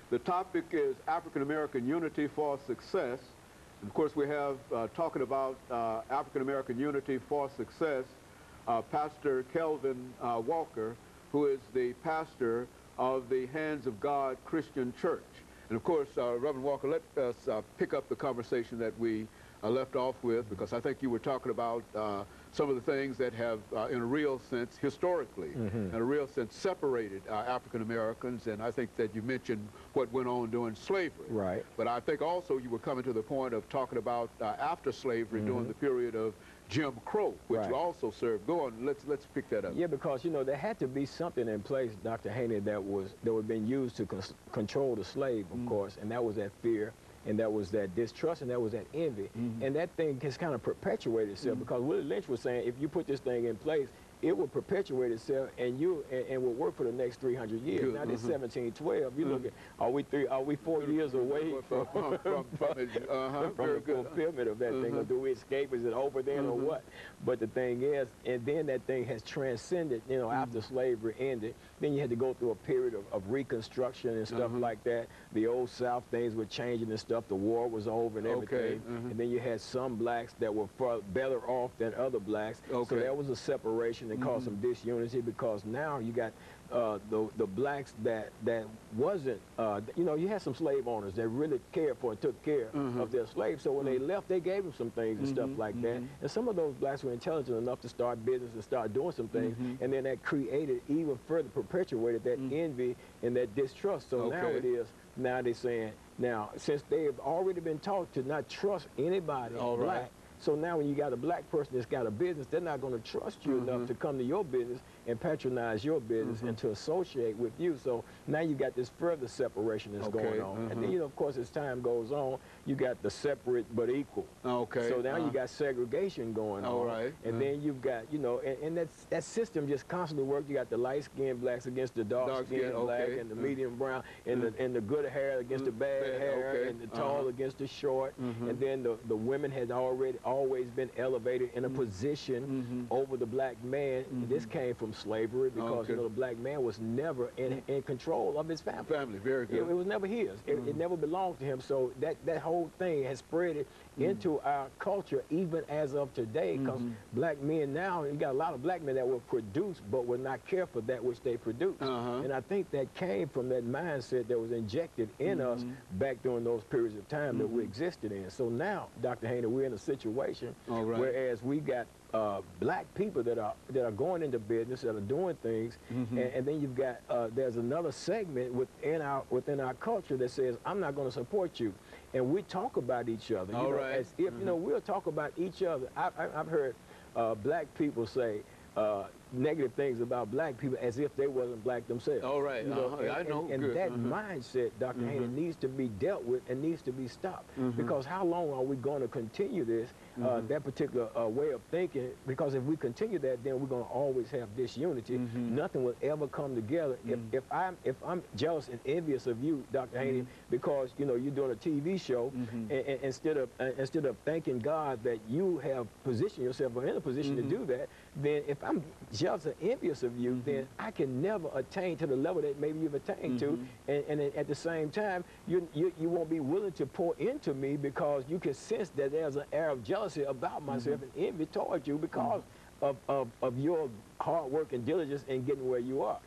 The topic is African American unity for success. And of course, we have talking about African American unity for success, Pastor Kelvin Walker, who is the pastor of the Hands of God Christian Church. And of course, Reverend Walker, let us pick up the conversation that we left off with, because I think you were talking about some of the things that have, in a real sense, historically, in a real sense, separated African Americans. And I think that you mentioned what went on during slavery. Right. But I think also you were coming to the point of talking about after slavery, during the period of Jim Crow, which you also served. Go on, let's pick that up. Yeah, because you know there had to be something in place, Dr. Haney, that was been used to control the slave, of course, and that was that fear, and that was that distrust, and that was that envy, and that thing has kind of perpetuated itself because Willie Lynch was saying if you put this thing in place, it will perpetuate itself and will work for the next 300 years. Good. Now this 1712, you look at, are we 4 years away from the fulfillment of that thing, or do we escape? Is it over then or what? But the thing is, and then that thing has transcended, you know, after slavery ended, then you had to go through a period of reconstruction and stuff like that. The old South, things were changing and stuff, the war was over and everything, and then you had some blacks that were far better off than other blacks, so there was a separation that caused some disunity, because now you got the blacks that wasn't, you know, you had some slave owners that really cared for and took care of their slaves, so when they left, they gave them some things and stuff like that, and some of those blacks were intelligent enough to start business and start doing some things, and then that created, even further perpetuated that envy and that distrust. So now it is, now they're saying, now, since they have already been taught to not trust anybody black, so now when you got a black person that's got a business, they're not going to trust you enough to come to your business and patronize your business and to associate with you. So now you got this further separation that's going on. And then, you know, of course, as time goes on, you got the separate but equal. So now you got segregation going on. And then you've got, you know, and that system just constantly works. You got the light-skinned blacks against the dark-skinned black, and the medium brown, and the good hair against the bad hair, and the tall against the short. And then the women had always been elevated in a position over the black man. This came from slavery, because you know, the black man was never in control of his family. Very good. It was never his. It never belonged to him. So that whole thing has spread it into our culture, even as of today, because black men now, you got a lot of black men that will produce but will not care for that which they produce. And I think that came from that mindset that was injected in us back during those periods of time that we existed in. So now, Dr. Haney, we're in a situation whereas we got black people that are going into business, that are doing things, and then you've got there's another segment within our culture that says, I'm not going to support you, and we talk about each other, you know, as if you know, we'll talk about each other. I've heard black people say negative things about black people as if they wasn't black themselves. You know, I know. And that mindset, Dr. Haney, needs to be dealt with and needs to be stopped. Because how long are we going to continue this, that particular way of thinking? Because if we continue that, then we're going to always have disunity. Nothing will ever come together. If I'm jealous and envious of you, Dr. Haney, because you know you're doing a TV show, and instead of thanking God that you have positioned yourself or in a position to do that, then if I'm jealous and envious of you, then I can never attain to the level that maybe you've attained to, and at the same time, you won't be willing to pour into me, because you can sense that there's an air of jealousy about myself and envy towards you because of your hard work and diligence in getting where you are.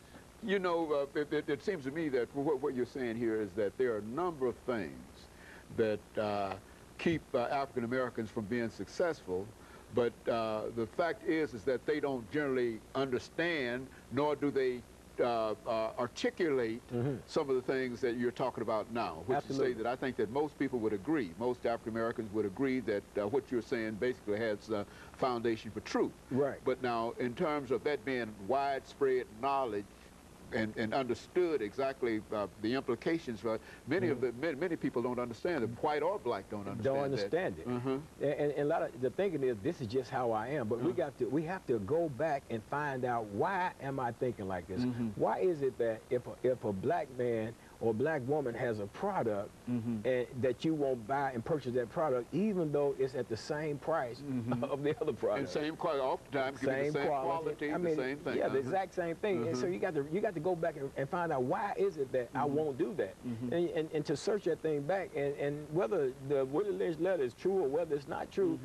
You know, it seems to me that what you're saying here is that there are a number of things that keep African Americans from being successful. But the fact is that they don't generally understand, nor do they articulate some of the things that you're talking about now, which is to say that I think that most people would agree, most African Americans would agree that what you're saying basically has a foundation for truth. But now, in terms of that being widespread knowledge, and understood exactly the implications. Many people don't understand it. White or black don't understand it. And a lot of the thinking is, this is just how I am. But we have to go back and find out, why am I thinking like this? Why is it that if a black man or a black woman has a product and that you won't buy and purchase that product, even though it's at the same price of the other product. And same quality, oftentimes giving the same quality, I mean, the same thing. Yeah, the exact same thing. And so you got to go back and find out why is it that I won't do that, and to search that thing back, and whether the Willie Lynch letter is true or whether it's not true,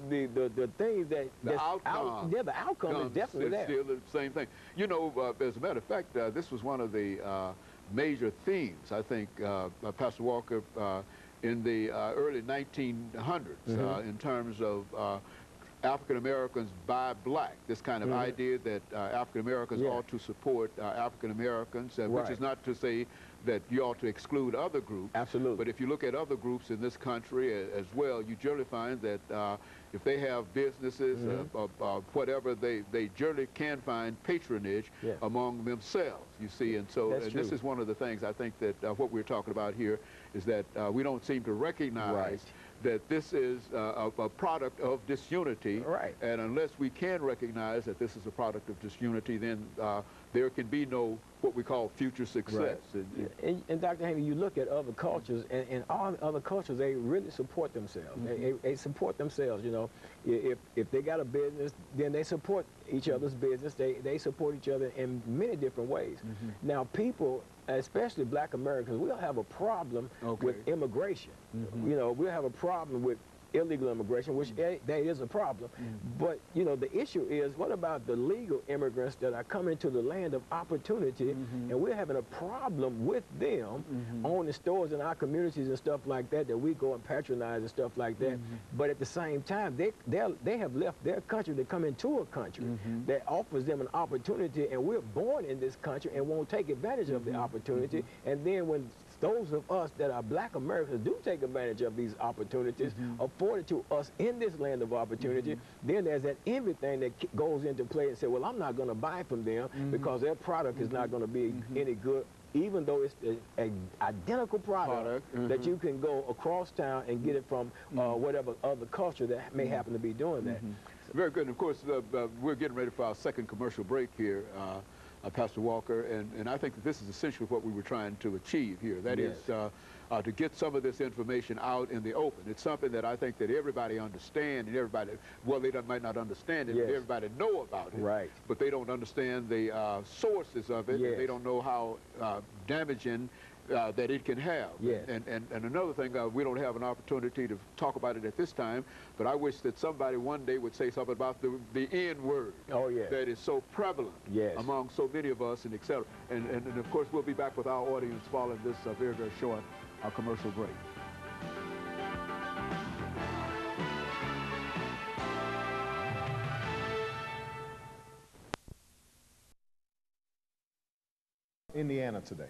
the things that the outcome, the outcome is definitely there. Still the same thing. You know, as a matter of fact, this was one of the major themes, I think, Pastor Walker, in the early 1900s, in terms of African Americans buy black. This kind of idea that African Americans ought to support African Americans, which is not to say that you ought to exclude other groups. Absolutely. But if you look at other groups in this country as well, you generally find that if they have businesses, whatever, they generally can find patronage among themselves, you see. And so this is one of the things I think that what we're talking about here is that we don't seem to recognize that this is a product of disunity. And unless we can recognize that this is a product of disunity, then there can be no what we call future success. And Dr. Haney, you look at other cultures, and all other cultures, they really support themselves. They support themselves, you know. If they got a business, then they support each other's business. They support each other in many different ways. Now, people, especially black Americans, we'll have a problem with immigration. You know, we'll have a problem with illegal immigration, which that is a problem. But, you know, the issue is, what about the legal immigrants that are coming to the land of opportunity, and we're having a problem with them owning stores in our communities and stuff like that, that we go and patronize and stuff like that. But at the same time, they have left their country to come into a country that offers them an opportunity, and we're born in this country and won't take advantage of the opportunity. And then when those of us that are black Americans do take advantage of these opportunities afforded to us in this land of opportunity, then there's that envy thing that goes into play and say, well, I'm not going to buy from them because their product is not going to be any good, even though it's an identical product that you can go across town and get it from whatever other culture that may happen to be doing that. Very good. And of course, we're getting ready for our second commercial break here, Pastor Walker, and I think that this is essentially what we were trying to achieve here. That is to get some of this information out in the open. It's something that I think that everybody understands, and everybody, well, they might not understand it, but everybody know about it. But they don't understand the sources of it, and they don't know how damaging that it can have. And another thing, we don't have an opportunity to talk about it at this time, but I wish that somebody one day would say something about the N word that is so prevalent among so many of us, and et cetera. And of course, we'll be back with our audience following this very, very short commercial break. Indiana today.